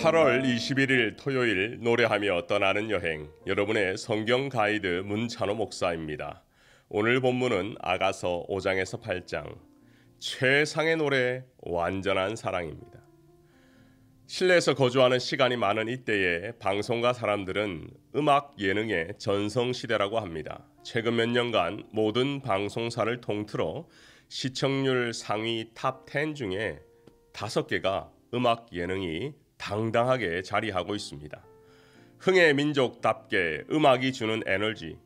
8월 21일 토요일 노래하며 떠나는 여행, 여러분의 성경 가이드 문찬호 목사입니다. 오늘 본문은 아가서 5장에서 8장, 최상의 노래 완전한 사랑입니다. 실내에서 거주하는 시간이 많은 이때에 방송가 사람들은 음악 예능의 전성시대라고 합니다. 최근 몇 년간 모든 방송사를 통틀어 시청률 상위 탑 10 중에 5개가 음악 예능이 당당하게 자리하고 있습니다. 흥의 민족답게 음악이 주는 에너지,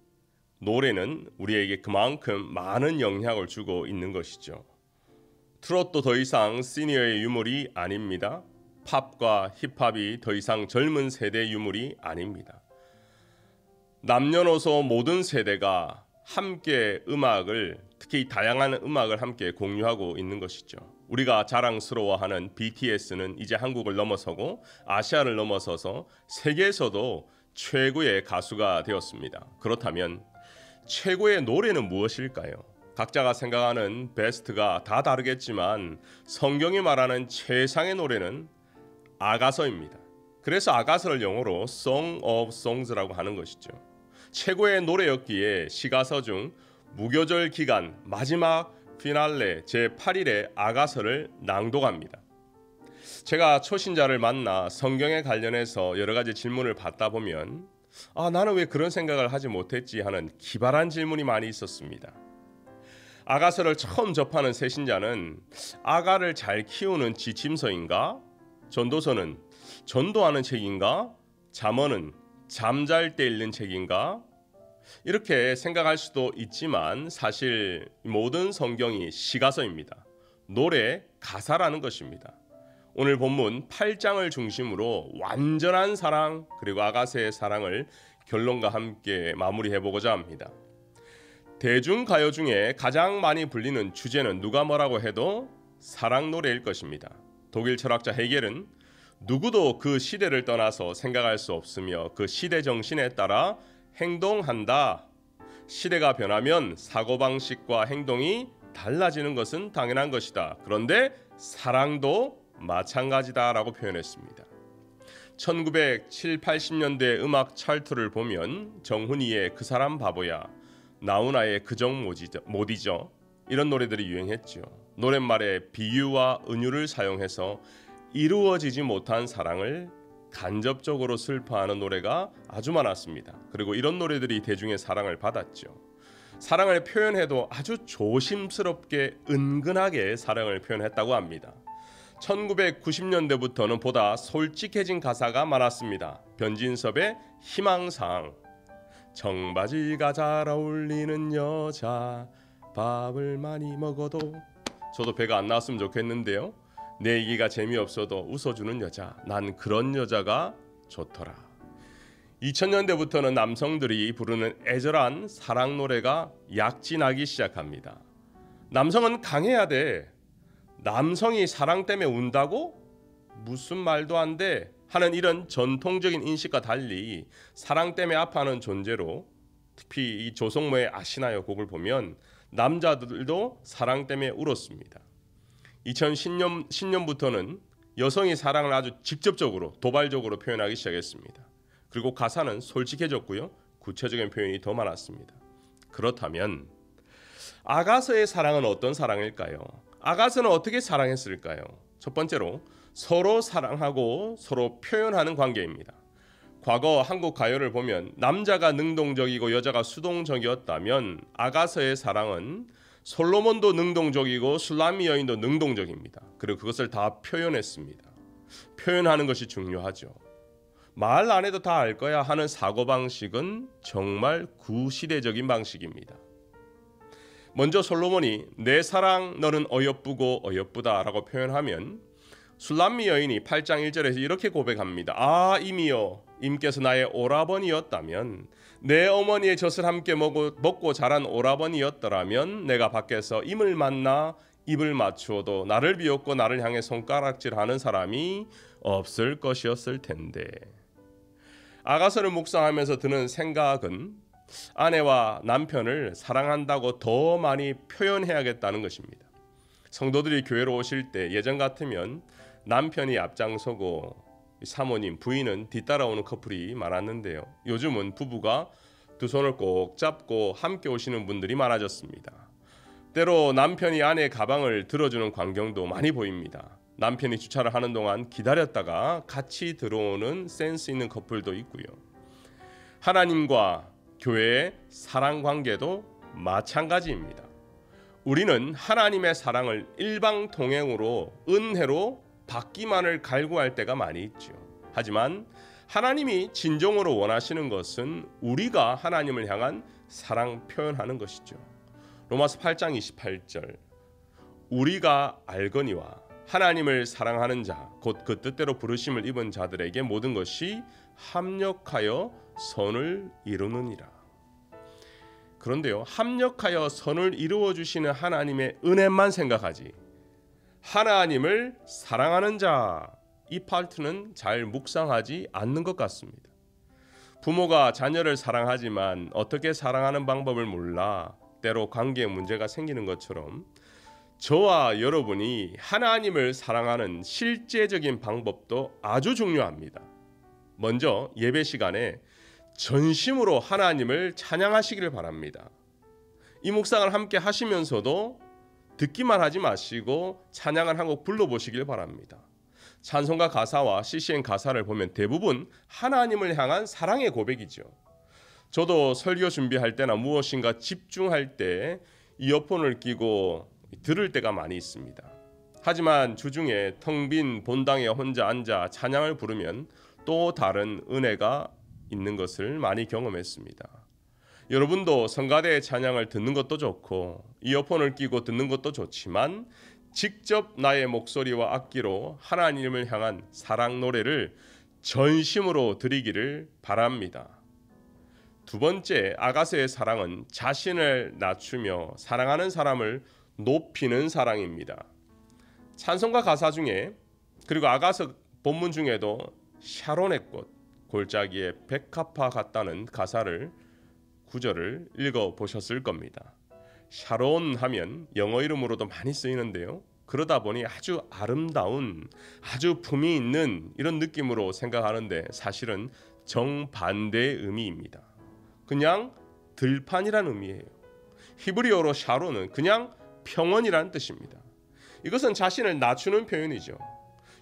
노래는 우리에게 그만큼 많은 영향을 주고 있는 것이죠. 트롯도 더 이상 시니어의 유물이 아닙니다. 팝과 힙합이 더 이상 젊은 세대의 유물이 아닙니다. 남녀노소 모든 세대가 함께 음악을, 특히 다양한 음악을 함께 공유하고 있는 것이죠. 우리가 자랑스러워하는 BTS는 이제 한국을 넘어서고 아시아를 넘어서서 세계에서도 최고의 가수가 되었습니다. 그렇다면 최고의 노래는 무엇일까요? 각자가 생각하는 베스트가 다 다르겠지만 성경이 말하는 최상의 노래는 아가서입니다. 그래서 아가서를 영어로 Song of Songs라고 하는 것이죠. 최고의 노래였기에 시가서 중 무교절 기간 마지막 피날레 제8일의 아가서를 낭독합니다. 제가 초신자를 만나 성경에 관련해서 여러 가지 질문을 받다 보면 나는 왜 그런 생각을 하지 못했지 하는 기발한 질문이 많이 있었습니다. 아가서를 처음 접하는 새신자는 아가를 잘 키우는 지침서인가? 전도서는 전도하는 책인가? 잠언은 잠잘 때 읽는 책인가? 이렇게 생각할 수도 있지만 사실 모든 성경이 시가서입니다. 노래, 가사라는 것입니다. 오늘 본문 8장을 중심으로 완전한 사랑 그리고 아가서의 사랑을 결론과 함께 마무리해보고자 합니다. 대중가요 중에 가장 많이 불리는 주제는 누가 뭐라고 해도 사랑 노래일 것입니다. 독일 철학자 헤겔은 누구도 그 시대를 떠나서 생각할 수 없으며 그 시대 정신에 따라 행동한다. 시대가 변하면 사고방식과 행동이 달라지는 것은 당연한 것이다. 그런데 사랑도 마찬가지다 라고 표현했습니다. 1970, 80년대 음악 차트를 보면 정훈이의 그 사람 바보야, 나훈아의 그정 못 잊어 이런 노래들이 유행했죠. 노랫말에 비유와 은유를 사용해서 이루어지지 못한 사랑을 간접적으로 슬퍼하는 노래가 아주 많았습니다. 그리고 이런 노래들이 대중의 사랑을 받았죠. 사랑을 표현해도 아주 조심스럽게 은근하게 사랑을 표현했다고 합니다. 1990년대부터는 보다 솔직해진 가사가 많았습니다. 변진섭의 희망사항, 청바지가 잘 어울리는 여자, 밥을 많이 먹어도 저도 배가 안 나왔으면 좋겠는데요. 내 얘기가 재미없어도 웃어주는 여자, 난 그런 여자가 좋더라. 2000년대부터는 남성들이 부르는 애절한 사랑 노래가 약진하기 시작합니다. 남성은 강해야 돼. 남성이 사랑 때문에 운다고? 무슨 말도 안 돼. 하는 이런 전통적인 인식과 달리 사랑 때문에 아파하는 존재로, 특히 이 조성모의 아시나요 곡을 보면 남자들도 사랑 때문에 울었습니다. 2010년부터는 여성이 사랑을 아주 직접적으로 도발적으로 표현하기 시작했습니다. 그리고 가사는 솔직해졌고요. 구체적인 표현이 더 많았습니다. 그렇다면 아가서의 사랑은 어떤 사랑일까요? 아가서는 어떻게 사랑했을까요? 첫 번째로 서로 사랑하고 서로 표현하는 관계입니다. 과거 한국 가요를 보면 남자가 능동적이고 여자가 수동적이었다면 아가서의 사랑은 솔로몬도 능동적이고 술람미 여인도 능동적입니다. 그리고 그것을 다 표현했습니다. 표현하는 것이 중요하죠. 말 안 해도 다 알 거야 하는 사고방식은 정말 구시대적인 방식입니다. 먼저 솔로몬이 내 사랑 너는 어여쁘고 어여쁘다 라고 표현하면 술람미 여인이 8장 1절에서 이렇게 고백합니다. 임이여, 임께서 나의 오라버니였다면, 내 어머니의 젖을 함께 먹고 자란 오라버니였더라면 내가 밖에서 임을 만나 입을 맞추어도 나를 비웃고 나를 향해 손가락질하는 사람이 없을 것이었을 텐데. 아가서를 묵상하면서 드는 생각은 아내와 남편을 사랑한다고 더 많이 표현해야겠다는 것입니다. 성도들이 교회로 오실 때 예전 같으면 남편이 앞장서고 사모님, 부인은 뒤따라오는 커플이 많았는데요. 요즘은 부부가 두 손을 꼭 잡고 함께 오시는 분들이 많아졌습니다. 때로 남편이 아내의 가방을 들어주는 광경도 많이 보입니다. 남편이 주차를 하는 동안 기다렸다가 같이 들어오는 센스 있는 커플도 있고요. 하나님과 교회의 사랑 관계도 마찬가지입니다. 우리는 하나님의 사랑을 일방통행으로 은혜로 받기만을 갈구할 때가 많이 있죠. 하지만 하나님이 진정으로 원하시는 것은 우리가 하나님을 향한 사랑 표현하는 것이죠. 로마서 8장 28절 우리가 알거니와 하나님을 사랑하는 자 곧 그 뜻대로 부르심을 입은 자들에게 모든 것이 합력하여 선을 이루느니라. 그런데요, 합력하여 선을 이루어 주시는 하나님의 은혜만 생각하지 하나님을 사랑하는 자 이 파트는 잘 묵상하지 않는 것 같습니다. 부모가 자녀를 사랑하지만 어떻게 사랑하는 방법을 몰라 때로 관계에 문제가 생기는 것처럼 저와 여러분이 하나님을 사랑하는 실제적인 방법도 아주 중요합니다. 먼저 예배 시간에 전심으로 하나님을 찬양하시기를 바랍니다. 이 묵상을 함께 하시면서도 듣기만 하지 마시고 찬양을 한 곡 불러보시길 바랍니다. 찬송가 가사와 CCM 가사를 보면 대부분 하나님을 향한 사랑의 고백이죠. 저도 설교 준비할 때나 무엇인가 집중할 때 이어폰을 끼고 들을 때가 많이 있습니다. 하지만 주중에 텅 빈 본당에 혼자 앉아 찬양을 부르면 또 다른 은혜가 있는 것을 많이 경험했습니다. 여러분도 성가대의 찬양을 듣는 것도 좋고 이어폰을 끼고 듣는 것도 좋지만 직접 나의 목소리와 악기로 하나님을 향한 사랑 노래를 전심으로 드리기를 바랍니다. 두 번째, 아가서의 사랑은 자신을 낮추며 사랑하는 사람을 높이는 사랑입니다. 찬송가 가사 중에 그리고 아가서 본문 중에도 샤론의 꽃, 골짜기에 백합화 같다는 가사를 구절을 읽어보셨을 겁니다. 샤론 하면 영어 이름으로도 많이 쓰이는데요. 그러다 보니 아주 아름다운, 아주 품이 있는 이런 느낌으로 생각하는데 사실은 정반대의 의미입니다. 그냥 들판이라는 의미예요. 히브리어로 샤론은 그냥 평원이라는 뜻입니다. 이것은 자신을 낮추는 표현이죠.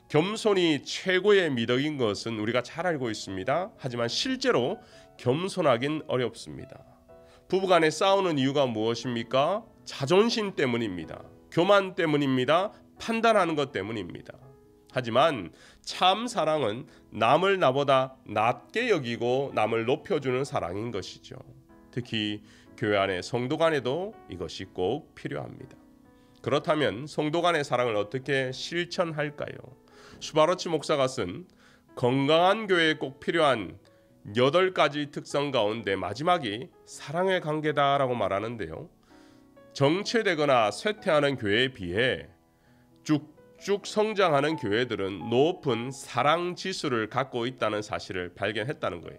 겸손이 최고의 미덕인 것은 우리가 잘 알고 있습니다. 하지만 실제로 겸손하긴 어렵습니다. 부부간에 싸우는 이유가 무엇입니까? 자존심 때문입니다. 교만 때문입니다. 판단하는 것 때문입니다. 하지만 참 사랑은 남을 나보다 낮게 여기고 남을 높여주는 사랑인 것이죠. 특히 교회 안에 성도 간에도 이것이 꼭 필요합니다. 그렇다면 성도 간의 사랑을 어떻게 실천할까요? 슈바르츠 목사가 쓴 건강한 교회에 꼭 필요한 8가지 특성 가운데 마지막이 사랑의 관계다라고 말하는데요. 정체되거나 쇠퇴하는 교회에 비해 쭉쭉 성장하는 교회들은 높은 사랑 지수를 갖고 있다는 사실을 발견했다는 거예요.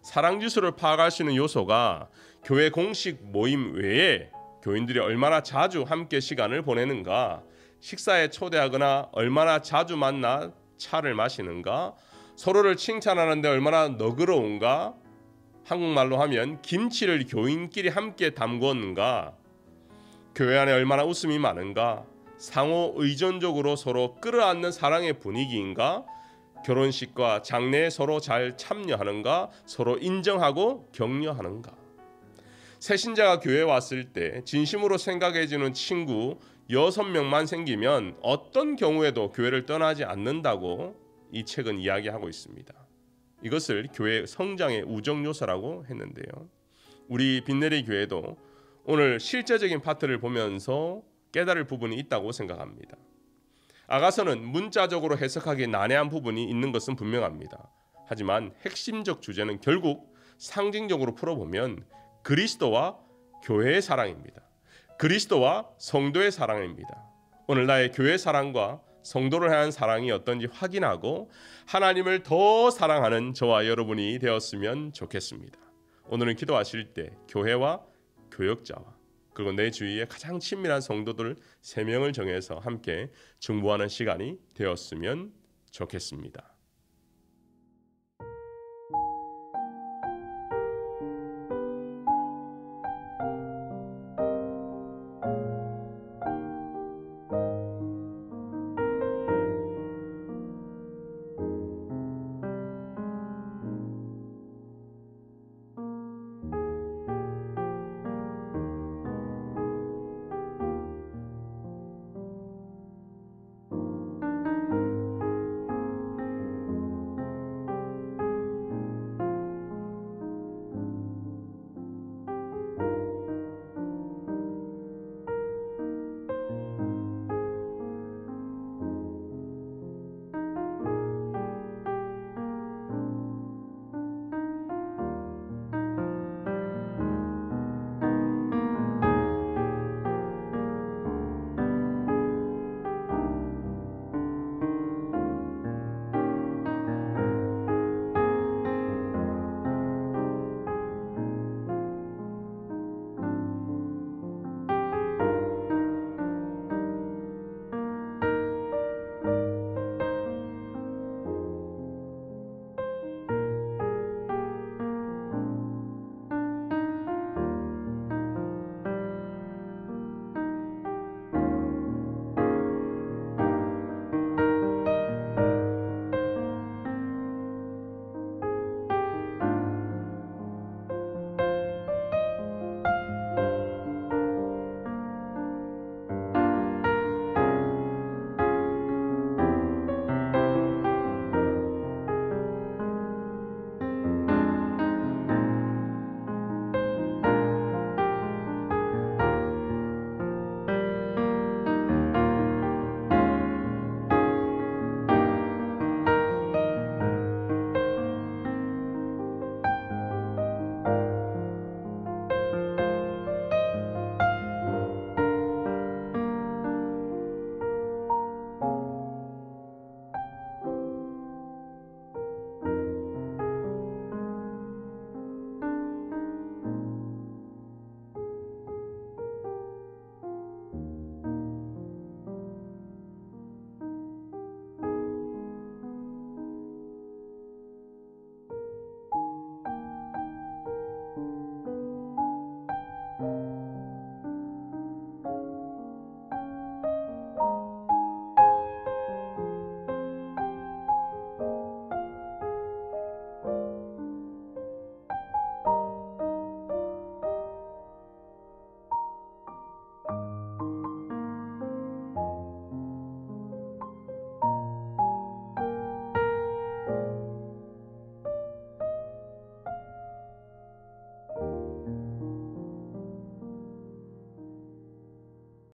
사랑 지수를 파악할 수 있는 요소가 교회 공식 모임 외에 교인들이 얼마나 자주 함께 시간을 보내는가, 식사에 초대하거나 얼마나 자주 만나 차를 마시는가, 서로를 칭찬하는데 얼마나 너그러운가, 한국말로 하면 김치를 교인끼리 함께 담궜는가, 교회 안에 얼마나 웃음이 많은가, 상호 의존적으로 서로 끌어안는 사랑의 분위기인가, 결혼식과 장례에 서로 잘 참여하는가, 서로 인정하고 격려하는가. 새신자가 교회에 왔을 때 진심으로 생각해주는 친구 6명만 생기면 어떤 경우에도 교회를 떠나지 않는다고 이 책은 이야기하고 있습니다. 이것을 교회 성장의 우정 요소라고 했는데요. 우리 빛내리 교회도 오늘 실제적인 파트를 보면서 깨달을 부분이 있다고 생각합니다. 아가서는 문자적으로 해석하기 난해한 부분이 있는 것은 분명합니다. 하지만 핵심적 주제는 결국 상징적으로 풀어보면 그리스도와 교회의 사랑입니다. 그리스도와 성도의 사랑입니다. 오늘 나의 교회 사랑과 성도를 향한 사랑이 어떤지 확인하고 하나님을 더 사랑하는 저와 여러분이 되었으면 좋겠습니다. 오늘은 기도하실 때 교회와 교역자와 그리고 내 주위에 가장 친밀한 성도들 3명을 정해서 함께 중보하는 시간이 되었으면 좋겠습니다.